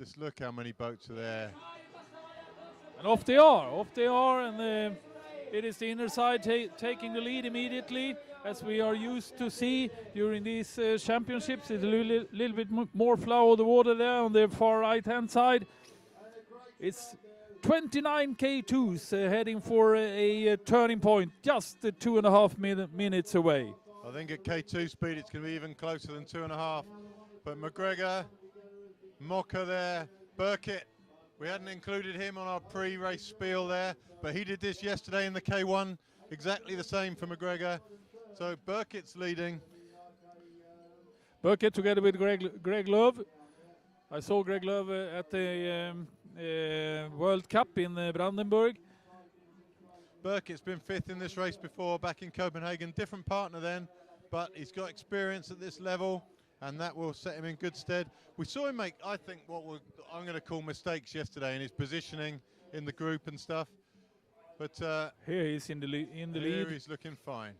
Just look how many boats are there. And off they are, and it is the inner side taking the lead immediately, as we are used to see during these championships. It's a little bit more flow of the water there on the far right-hand side. It's 29 K2s heading for a turning point, just 2.5 minutes away. I think at K2 speed it's going to be even closer than 2.5. But McGregor, Mocker there, Burkett. We hadn't included him on our pre-race spiel there, but he did this yesterday in the K1. Exactly the same for McGregor. So Burkett's leading. Burkett together with Greg Love. I saw Greg Love at the World Cup in Brandenburg. Burkett's been 5th in this race before, back in Copenhagen. Different partner then, but he's got experience at this level, and that will set him in good stead. We saw him make, I think, what I'm going to call mistakes yesterday in his positioning in the group and stuff. But here he's in the lead. Here he's looking fine.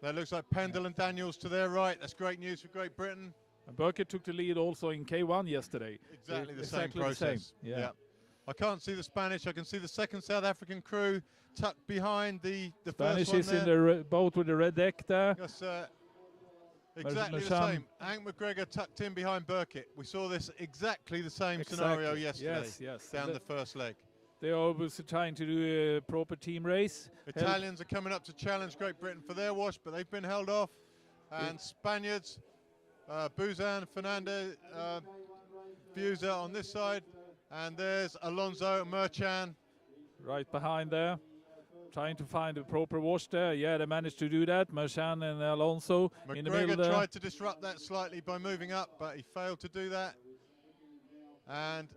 That looks like Pendle and Daniels to their right. That's great news for Great Britain. And Burkett took the lead also in K1 yesterday. Exactly the same process. Yeah. I can't see the Spanish. I can see the second South African crew tucked behind the Spanish first one is there. in the boat with the red deck there. That's exactly the same. Hank McGregor tucked in behind Burkett. We saw this exactly the same scenario yesterday. Yes. Down the first leg. They are obviously trying to do a proper team race. Italians are coming up to challenge Great Britain for their wash, but they've been held off. And Spaniards, Buzan, Fernandez, Fuser on this side. And there's Alonso Merchan. Right behind there. Trying to find a proper wash there. Yeah, they managed to do that. Merchan and Alonso in the middle there. McGregor tried to disrupt that slightly by moving up, but he failed to do that. And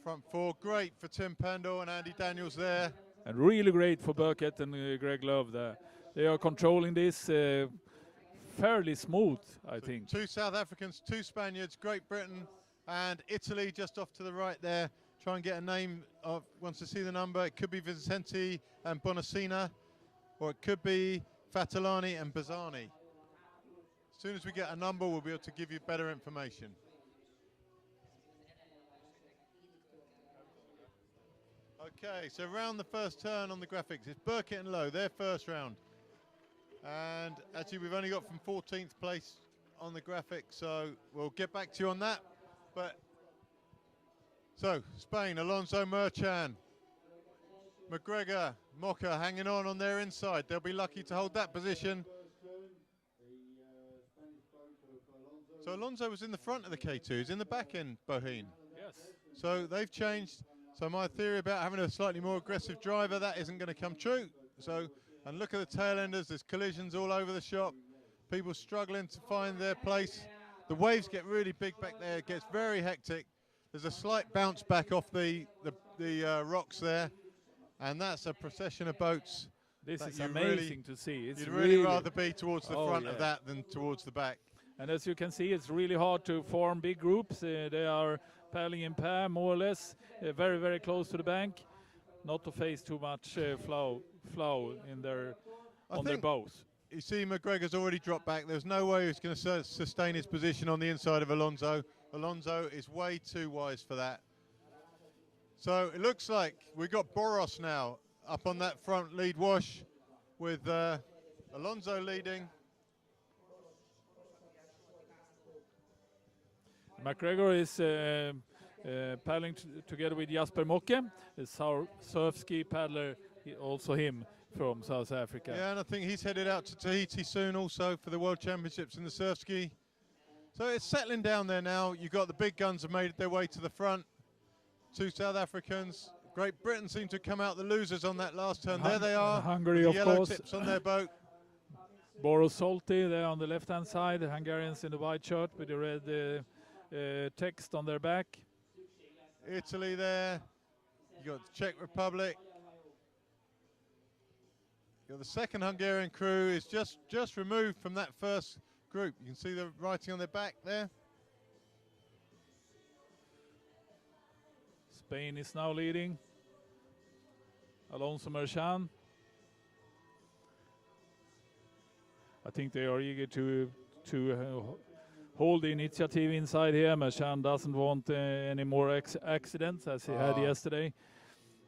front four, great for Tim Pendle and Andy Daniels there. And really great for Burkett and Greg Love there. They are controlling this fairly smooth, I think. 2 South Africans, 2 Spaniards, Great Britain and Italy just off to the right there. Try and get a name of, wants to see the number. It could be Vincenti and Bonacina, or it could be Fatalani and Bazzani. As soon as we get a number, we'll be able to give you better information. Okay, so round the first turn on the graphics, it's Burkett and Lowe, their first round. And actually we've only got from 14th place on the graphic, so we'll get back to you on that. But so Spain, Alonso Merchan, McGregor, Mocker hanging on their inside. They'll be lucky to hold that position. So Alonso was in the front of the K2, he's in the back end, Boheen. Yes. So they've changed. So my theory about having a slightly more aggressive driver, that isn't going to come true. So, and look at the tail enders, there's collisions all over the shop. People struggling to find their place. The waves get really big back there, it gets very hectic. There's a slight bounce back off the rocks there. And that's a procession of boats. This is amazing to see. You'd really rather be towards the front of that than towards the back. And as you can see, it's really hard to form big groups. They are paddling in pair, more or less, very, very close to the bank, not to face too much flow in their on their bows. You see, McGregor's already dropped back. There's no way he's going to sustain his position on the inside of Alonso. Alonso is way too wise for that. So it looks like we've got Boros now up on that front lead wash with Alonso leading. McGregor is paddling together with Jasper Mokke, a surf ski paddler, also him from South Africa. Yeah, and I think he's headed out to Tahiti soon also for the World Championships in the surf ski. So it's settling down there now. You've got the big guns have made their way to the front. 2 South Africans. Great Britain seem to come out the losers on that last turn. There they are. Hungary, the of yellow course. tips on their boat. Boros Solti there on the left-hand side. The Hungarians in the white shirt with the red text on their back. Italy there. You got the Czech Republic. You got the second Hungarian crew is just removed from that first group. You can see the writing on their back there. Spain is now leading. Alonso Merchan. I think they are eager to hold the initiative inside here. Merchant doesn't want any more accidents as he had yesterday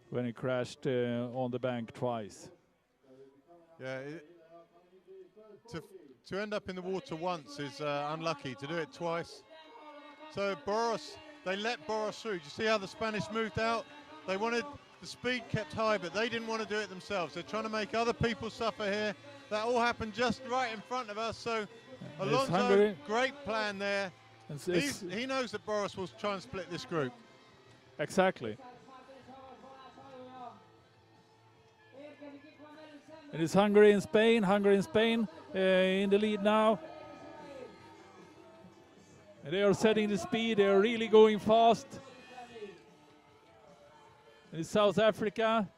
when he crashed on the bank twice. Yeah, to end up in the water once is unlucky. To do it twice. So Boros, they let Boros through. Do you see how the Spanish moved out? They wanted the speed kept high, but they didn't want to do it themselves. They're trying to make other people suffer here. That all happened just right in front of us. So Alonso, great plan there. He knows that Boros will try and split this group. Exactly. It is Hungary and Spain. Hungary and Spain in the lead now. And they are setting the speed. They are really going fast. And it's South Africa.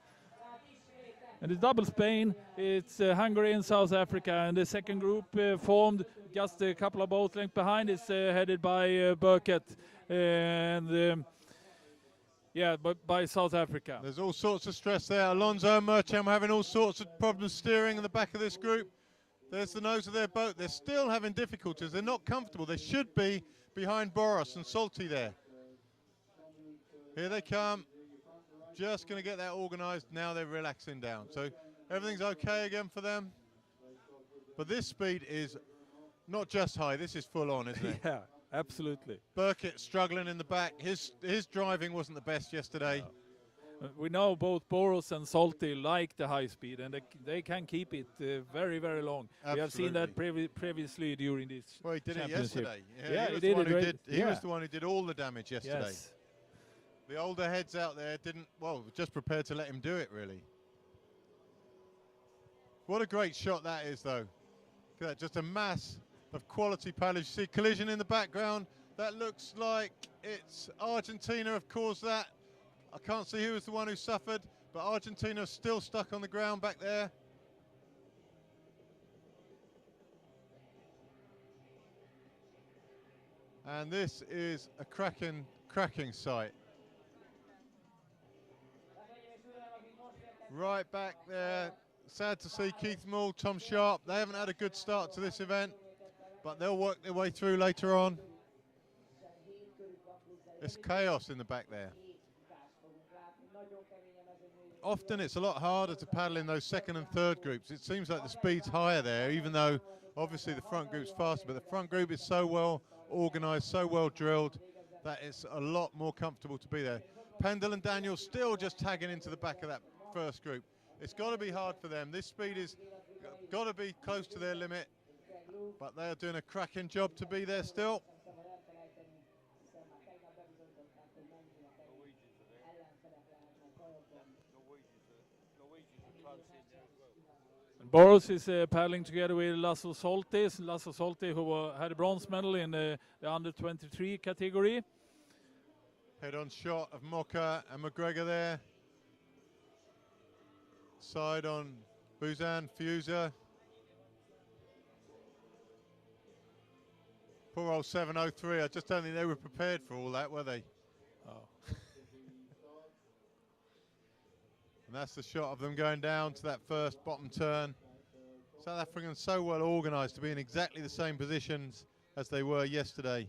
And it's double Spain. It's Hungary and South Africa. And the second group formed just a couple of boat lengths behind. It's headed by Burkett. And yeah, but by South Africa. There's all sorts of stress there. Alonso and Mercham having all sorts of problems steering in the back of this group. There's the nose of their boat. They're still having difficulties. They're not comfortable. They should be behind Boros and Salty there. Here they come. Just going to get that organised. Now they're relaxing down. So everything's okay again for them. But this speed is not just high. This is full on, isn't it? Yeah. Absolutely. Burkett struggling in the back. His driving wasn't the best yesterday. We know both Boros and Salty like the high speed, and they can keep it very, very long. Absolutely. We have seen that previously during this. Well, he did it yesterday. Yeah, he did it. He was the one who did all the damage yesterday. Yes. The older heads out there didn't, well, just prepared to let him do it, really. What a great shot that is, though. Look at that, just a mass of quality paddlers. You see collision in the background. That looks like it's Argentina have caused that. I can't see who was the one who suffered, but Argentina is still stuck on the ground back there. And this is a cracking sight. Right back there. Sad to see Keith Mull, Tom Sharp. They haven't had a good start to this event, but they'll work their way through later on. It's chaos in the back there. Often it's a lot harder to paddle in those second and third groups. It seems like the speed's higher there, even though obviously the front group's faster, but the front group is so well organised, so well drilled, that it's a lot more comfortable to be there. Pendle and Daniel still just tagging into the back of that first group. It's got to be hard for them. This speed is got to be close to their limit, but they are doing a cracking job to be there still. Boros is paddling together with Lasso Salty. Lasso Salty, who had a bronze medal in the under-23 category. Head-on shot of Mocha and McGregor there. Side on Buzan, Fuser. Poor old 703. I just don't think they were prepared for all that, were they? Oh. And that's the shot of them going down to that first bottom turn. South Africans so well organised to be in exactly the same positions as they were yesterday.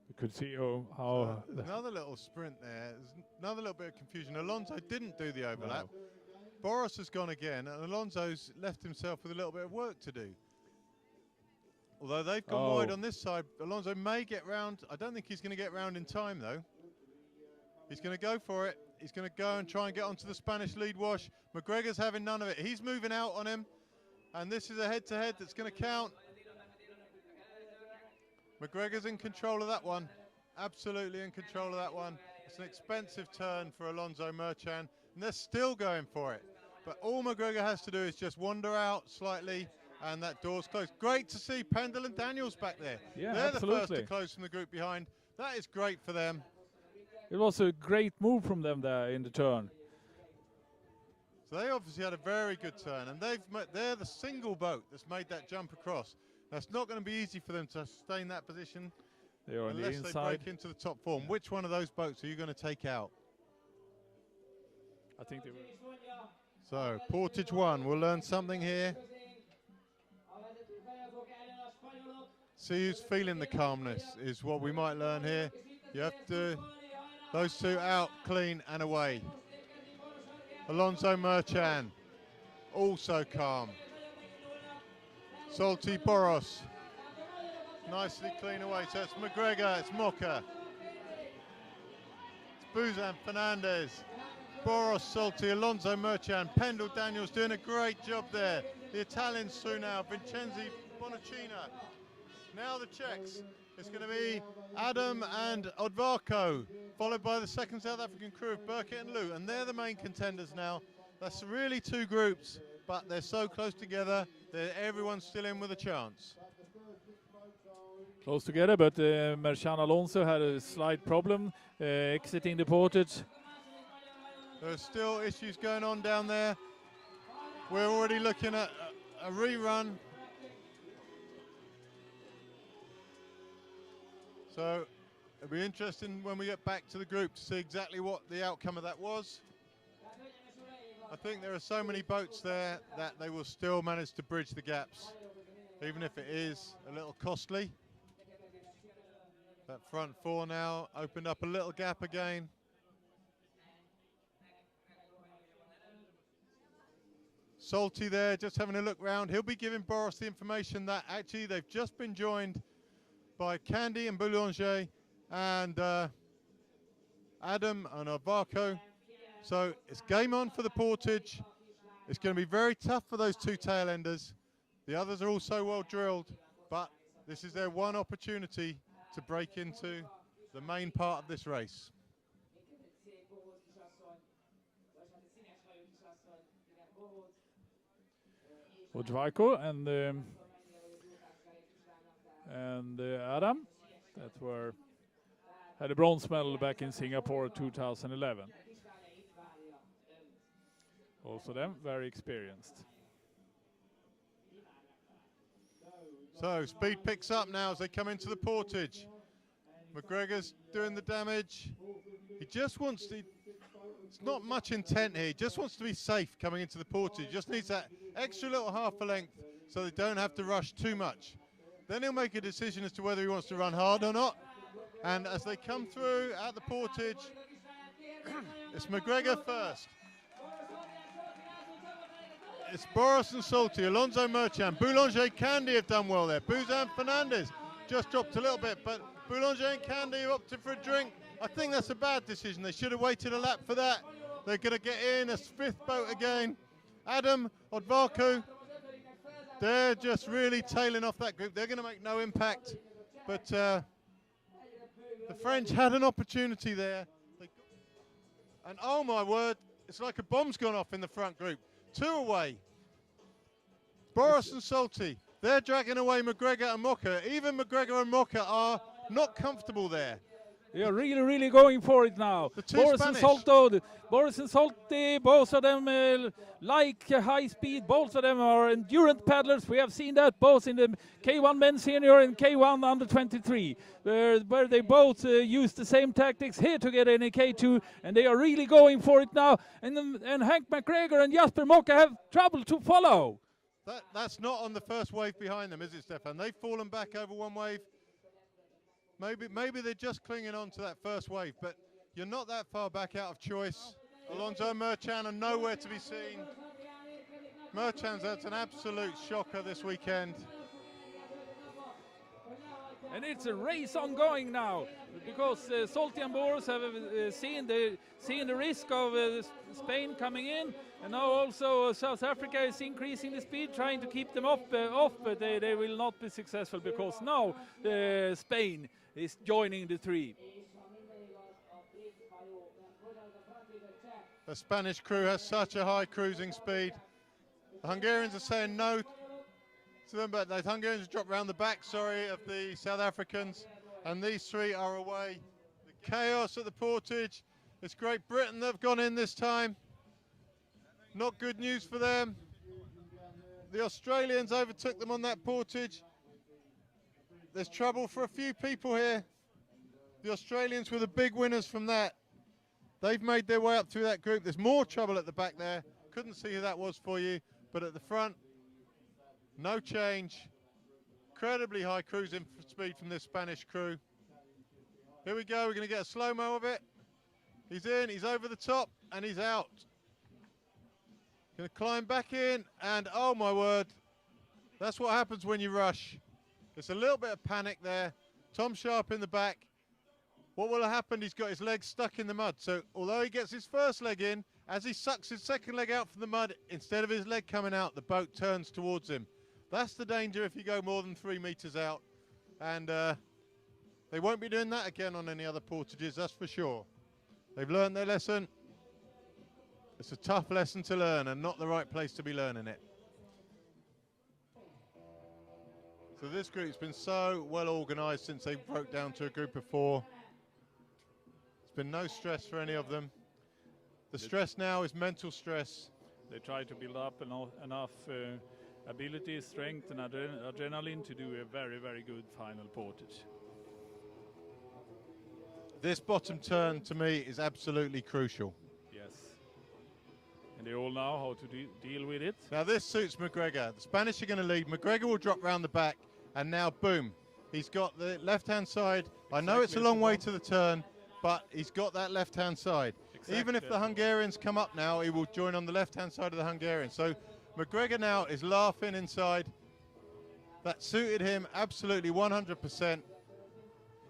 You could see how... another little sprint there. There's another little bit of confusion. Alonso didn't do the overlap. No. Boros has gone again, and Alonso's left himself with a little bit of work to do. Although they've gone wide on this side, Alonso may get round. I don't think he's going to get round in time, though. He's going to go for it. He's going to go and try and get onto the Spanish lead wash. McGregor's having none of it. He's moving out on him. And this is a head-to-head that's going to count. McGregor's in control of that one. Absolutely in control of that one. It's an expensive turn for Alonso Merchan. And they're still going for it. But all McGregor has to do is just wander out slightly. And that door's closed. Great to see Pendle and Daniels back there. Yeah, they're absolutely. the first to close from the group behind. That is great for them. It was a great move from them there in the turn. So they obviously had a very good turn, and they're the single boat that's made that jump across. That's not going to be easy for them to sustain that position they are unless on the they inside. break into the top form. Which one of those boats are you going to take out? I think they will. So Portage 1, we'll learn something here. See who's feeling the calmness is what we might learn here. You have to, those two out, clean and away. Alonso Merchan, also calm. Salty Boros, nicely clean away. So it's McGregor, it's Mocha. It's Buzan Fernandez, Boros, Salty, Alonso Merchan, Pendle Daniels doing a great job there. The Italians through now, Vincenzi Bonacina. Now the Czechs, it's going to be Adam and Odvarko, followed by the second South African crew of Burkett and Lou, and they're the main contenders now. That's really two groups, but they're so close together that everyone's still in with a chance. Close together, but Merchan Alonso had a slight problem exiting the portage. There's still issues going on down there. We're already looking at a rerun. So it'll be interesting when we get back to the group to see exactly what the outcome of that was. I think there are so many boats there that they will still manage to bridge the gaps, even if it is a little costly. That front four now opened up a little gap again. Salty there, just having a look round. He'll be giving Boris the information that actually they've just been joined by Candy and Boulanger and Adam and Arvaco. So it's game on for the portage. It's going to be very tough for those two tail enders. The others are also well drilled, but this is their one opportunity to break into the main part of this race. Odvarko and Adam, that had a bronze medal back in Singapore 2011. Also them very experienced. So speed picks up now as they come into the portage. McGregor's doing the damage. He just wants to, it's not much intent here, he just wants to be safe coming into the portage. He just needs that extra little half a length so they don't have to rush too much. Then he'll make a decision as to whether he wants to run hard or not. And as they come through at the portage, it's McGregor first. It's Boris and Salty, Alonso Merchan, Boulanger, Candy have done well there. Buzan Fernandez just dropped a little bit, but Boulanger and Candy have opted for a drink. I think that's a bad decision. They should have waited a lap for that. They're going to get in a fifth boat again. Adam, Odvarko, they're just really tailing off that group. They're going to make no impact. But the French had an opportunity there. And oh my word, it's like a bomb's gone off in the front group. Two away. Boris and Salty, they're dragging away McGregor and Mocha. Even McGregor and Mocha are not comfortable there. They are really, really going for it now. Boris and Salty, both of them like high speed. Both of them are endurance paddlers. We have seen that both in the K1 men senior and K1 under 23, where they both use the same tactics here together in a K2, and they are really going for it now. And Hank McGregor and Jasper Mocha have trouble to follow. That's not on the first wave behind them, is it, Stefan? They've fallen back over one wave. Maybe they're just clinging on to that first wave, but you're not that far back out of choice. Alonso Merchan are nowhere to be seen. Merchan's had an absolute shocker this weekend. And it's a race ongoing now, because Salty and Boris have seen the risk of Spain coming in, and now also South Africa is increasing the speed, trying to keep them off, but they will not be successful, because now Spain is joining the three. The Spanish crew has such a high cruising speed. The Hungarians are saying no to them, but the Hungarians have dropped round the back, of the South Africans, and these three are away. The chaos at the portage. It's Great Britain that have gone in this time. Not good news for them. The Australians overtook them on that portage. There's trouble for a few people here. The Australians were the big winners from that. They've made their way up through that group. There's more trouble at the back there. Couldn't see who that was for you, but at the front, no change. incredibly high cruising speed from this Spanish crew. Here we go, we're going to get a slow-mo of it. He's in, he's over the top, and he's out. Going to climb back in, and oh my word, that's what happens when you rush. It's a little bit of panic there. Tom Sharp in the back. What will have happened, he's got his legs stuck in the mud. So although he gets his first leg in, as he sucks his second leg out from the mud, instead of his leg coming out, the boat turns towards him. That's the danger if you go more than 3 meters out. And they won't be doing that again on any other portages, that's for sure. They've learned their lesson. It's a tough lesson to learn and not the right place to be learning it. So this group's been so well organised since they broke down to a group of 4. There's been no stress for any of them. The stress now is mental stress. They try to build up enough ability, strength and adrenaline to do a very, very good final portage. This bottom turn to me is absolutely crucial. Yes. And they all know how to deal with it. Now this suits McGregor. The Spanish are going to lead. McGregor will drop round the back, and now boom. He's got the left-hand side. I know it's a long way to the turn, but he's got that left-hand side. Exactly. Even if the Hungarians come up now, he will join on the left-hand side of the Hungarians. So McGregor now is laughing inside. That suited him absolutely 100%.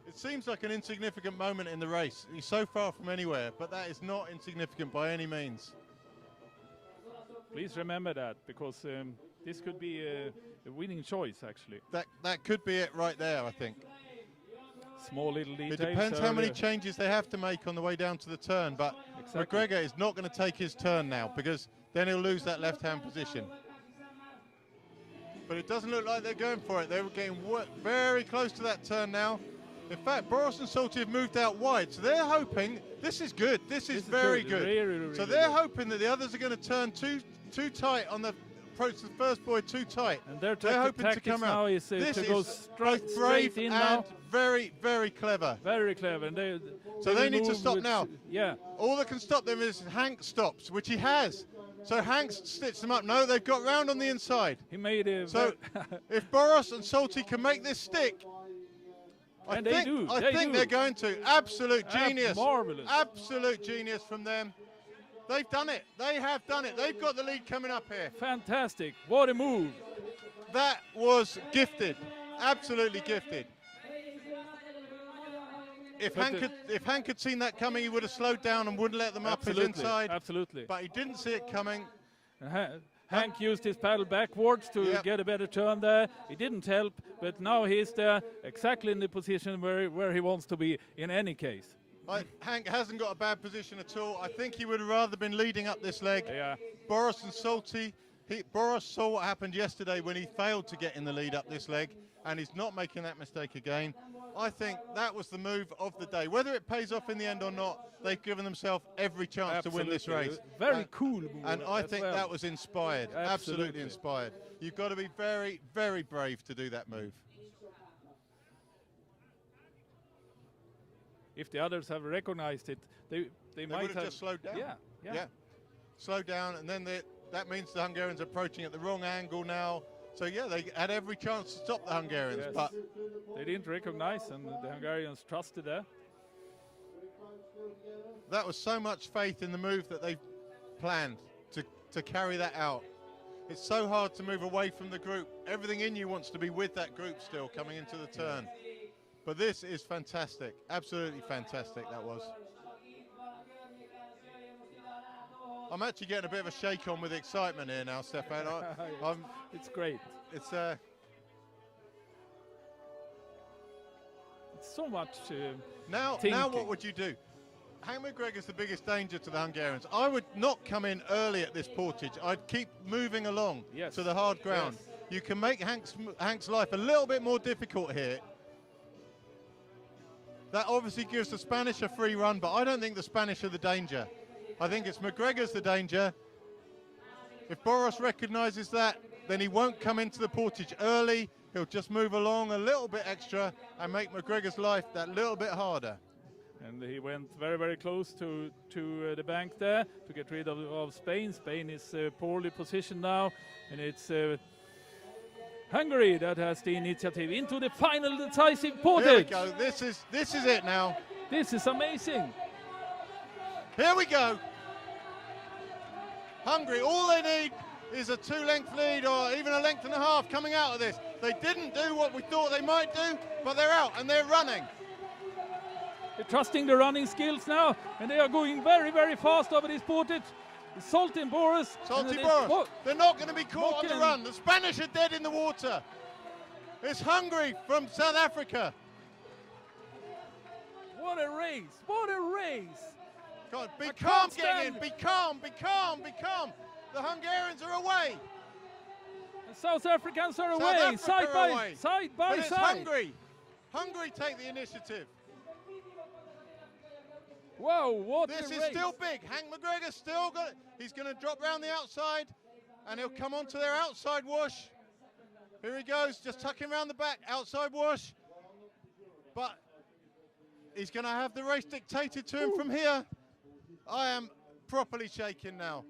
It seems like an insignificant moment in the race. He's so far from anywhere, but that is not insignificant by any means. Please remember that, because this could be a winning choice, actually. That could be it right there, I think. Small little details. It depends how many changes they have to make on the way down to the turn, but exactly. McGregor is not going to take his turn now, because then he'll lose that left-hand position. But it doesn't look like they're going for it. They're getting very close to that turn now. In fact, Boris and Salty have moved out wide, so they're hoping, this is good, this is very good. Really, so they're hoping that the others are going to turn too tight on the approach to the first buoy, too tight. And they're hoping to come out. Now is this to is go straight in and now. Very, very clever. Very clever. And they need to stop now. Yeah. All that can stop them is Hank stops, which he has. So Hank stitched them up. No, they've got round on the inside. He made it. So if Boris and Salty can make this stick, I think they're going to. Absolute genius. Marvelous. Absolute genius from them. They've done it. They have done it. They've got the lead coming up here. Fantastic. What a move. That was gifted. Absolutely gifted. If Hank had seen that coming, he would have slowed down and wouldn't let them up his inside. Absolutely. But he didn't see it coming. Hank used his paddle backwards to get a better turn there. It didn't help, but now he's there exactly in the position where he wants to be in any case. Hank hasn't got a bad position at all. I think he would have rather been leading up this leg. Yeah. Boris and Salty, Boris saw what happened yesterday when he failed to get in the lead up this leg, and he's not making that mistake again. I think that was the move of the day. Whether it pays off in the end or not, they've given themselves every chance to win this race. Very cool move. And I think that was inspired, absolutely inspired. You've got to be very, very brave to do that move. If the others have recognized it, they might have just slowed down. Yeah. Slow down, and then that means the Hungarians are approaching at the wrong angle now. So yeah, they had every chance to stop the Hungarians, but they didn't recognize, and the Hungarians trusted that. That was so much faith in the move that they planned to carry that out. It's so hard to move away from the group. Everything in you wants to be with that group still coming into the turn. But this is fantastic, absolutely fantastic that was. I'm actually getting a bit of a shake on with excitement here now, Stefan. It's great. It's so much now what would you do? Hank McGregor's the biggest danger to the Hungarians. I would not come in early at this portage. I'd keep moving along to the hard ground. Yes. You can make Hank's life a little bit more difficult here. That obviously gives the Spanish a free run, but I don't think the Spanish are the danger. I think it's McGregor's the danger. If Boris recognises that, then he won't come into the portage early. He'll just move along a little bit extra and make McGregor's life that little bit harder. And he went very, very close to the bank there to get rid of Spain. Spain is poorly positioned now, and it's Hungary that has the initiative into the final decisive portage. Here we go. This is it now. This is amazing. Here we go. Hungary, all they need is a 2-length lead or even a length and a half coming out of this. They didn't do what we thought they might do, but they're out and they're running. They're trusting the running skills now, and they are going very, very fast over this portage. Salty and Boris. Salty Boris. They're not going to be caught on the run. The Spanish are dead in the water. It's Hungary from South Africa. What a race. What a race. God, be calm, getting in. Be calm, be calm, be calm. The Hungarians are away. The South Africans are away. Side by side. But it's Hungary. Hungary take the initiative. Whoa, what this a is race. Still big. Hank McGregor still got it. He's going to drop round the outside and he'll come onto their outside wash. Here he goes, just tucking around the back, outside wash. But he's going to have the race dictated to him from here. I am properly shaking now.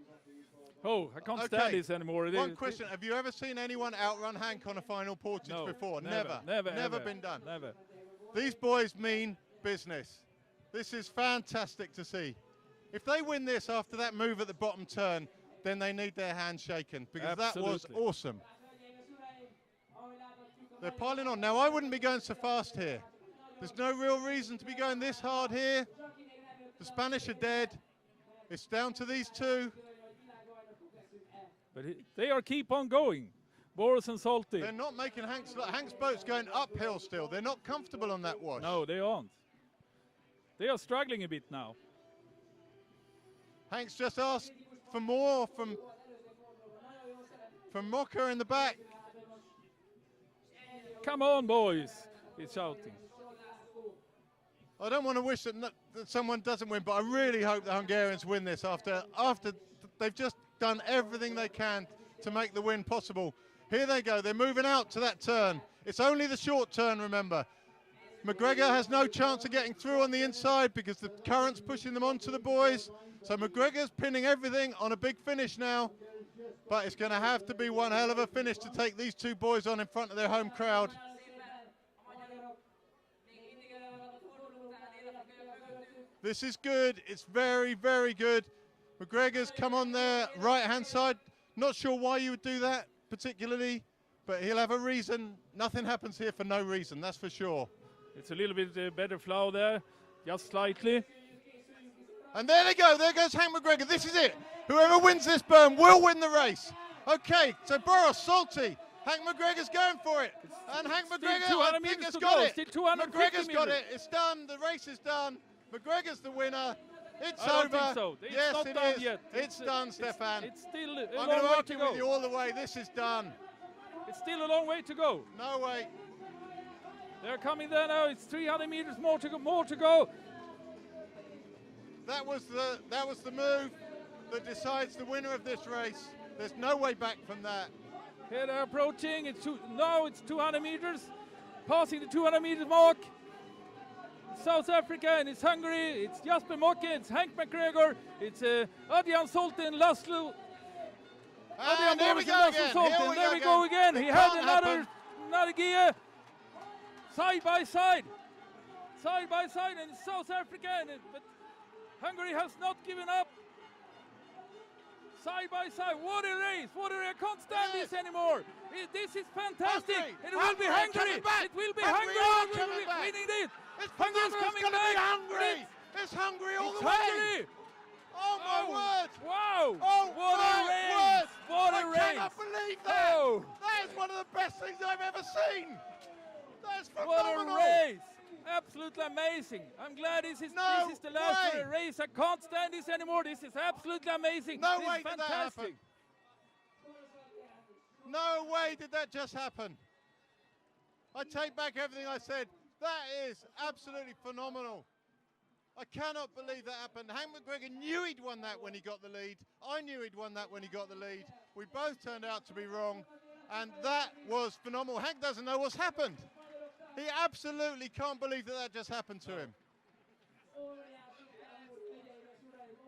Oh, I can't stand this anymore. One question, have you ever seen anyone outrun Hank on a final portage before? Never been done. Never. These boys mean business. This is fantastic to see. If they win this after that move at the bottom turn, then they need their hands shaken because that was awesome. They're piling on. Now, I wouldn't be going so fast here. There's no real reason to be going this hard here. The Spanish are dead. It's down to these two. But they are keep on going. Boris and Salty. They're not making Hank's boat's going uphill still. They're not comfortable on that wash. No, they aren't. They are struggling a bit now. Hank's just asked for more from Mocker in the back. Come on, boys, he's shouting. I don't want to wish that someone doesn't win, but I really hope the Hungarians win this after they've just done everything they can to make the win possible. Here they go. They're moving out to that turn. It's only the short turn, remember. McGregor has no chance of getting through on the inside because the current's pushing them onto the boys. So McGregor's pinning everything on a big finish now. But it's going to have to be one hell of a finish to take these two boys on in front of their home crowd. This is good. It's very, very good. McGregor's come on their right-hand side. Not sure why you would do that particularly, but he'll have a reason. Nothing happens here for no reason, that's for sure. It's a little bit better flow there, just slightly. And there they go. There goes Hank McGregor. This is it. Whoever wins this burn will win the race. Okay, so Boris, Salty. Hank McGregor's going for it. And Hank McGregor, I think, has got it. McGregor's got it. It's done. The race is done. McGregor's the winner. It's over. I don't think so. It's yes, not it done is. yet. It's done, Stefan. It's still a I'm long going to way to argue go. with you all the way. This is done. It's still a long way to go. No way. They're coming there now. It's 300 meters more to go. That was the move that decides the winner of this race. There's no way back from that. Here they're approaching. It's 200 meters, passing the 200 meters mark. South Africa and it's Hungary. It's Jasper Mokke. It's Hank McGregor. It's Adrian Salty and Laszlo. And here we go again. There we go again. He had another gear. Side by side, and it's South Africa, but Hungary has not given up. Side by side, what a race! I can't stand this anymore. This is fantastic. It will be Hungary. It will be Hungary. We will be winning this. Hungary's coming back. It's Hungary all the way. Hungary. Oh my word! Wow! Oh what a race! What a race! I cannot believe that. Oh. That is one of the best things I've ever seen. That's phenomenal. What a race! Absolutely amazing. I'm glad this is the last race. I can't stand this anymore. This is absolutely amazing. No way did that happen. No way did that just happen. I take back everything I said. That is absolutely phenomenal. I cannot believe that happened. Hank McGregor knew he'd won that when he got the lead. I knew he'd won that when he got the lead. We both turned out to be wrong. And that was phenomenal. Hank doesn't know what's happened. He absolutely can't believe that just happened to him.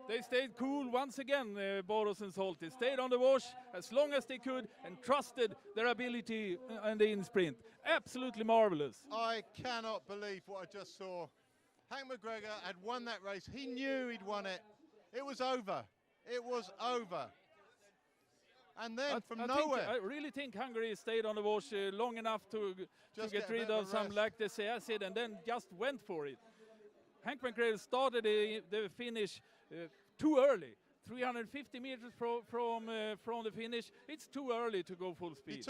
They stayed cool once again, Boros and Salty. Stayed on the wash as long as they could and trusted their ability and the in sprint. Absolutely marvelous. I cannot believe what I just saw. Hank McGregor had won that race. He knew he'd won it. It was over. It was over. And then from nowhere. I really think Hungary stayed on the wash long enough to get rid of some lactic acid and then just went for it. Hank McGregor started the finish too early. 350 meters from the finish. It's too early to go full speed.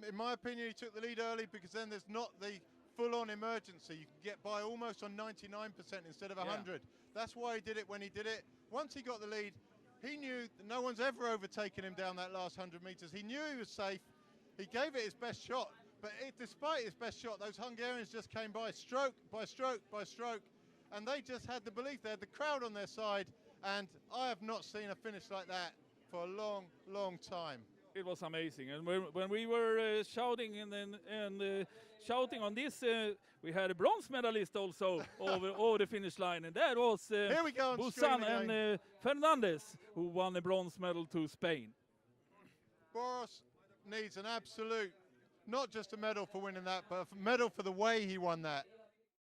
In my opinion, he took the lead early because then there's not the full-on emergency. You can get by almost on 99% instead of 100. Yeah. That's why he did it when he did it. Once he got the lead, he knew that no one's ever overtaken him down that last 100 meters. He knew he was safe. He gave it his best shot. But despite his best shot, those Hungarians just came by stroke by stroke by stroke. And they just had the belief. They had the crowd on their side. And I have not seen a finish like that for a long, long time. It was amazing. And when we were shouting and shouting on this, we had a bronze medalist also over the finish line. And that was Here we go Busan and Fernandez, who won a bronze medal to Spain. Boros needs an absolute, not just a medal for winning that, but a medal for the way he won that.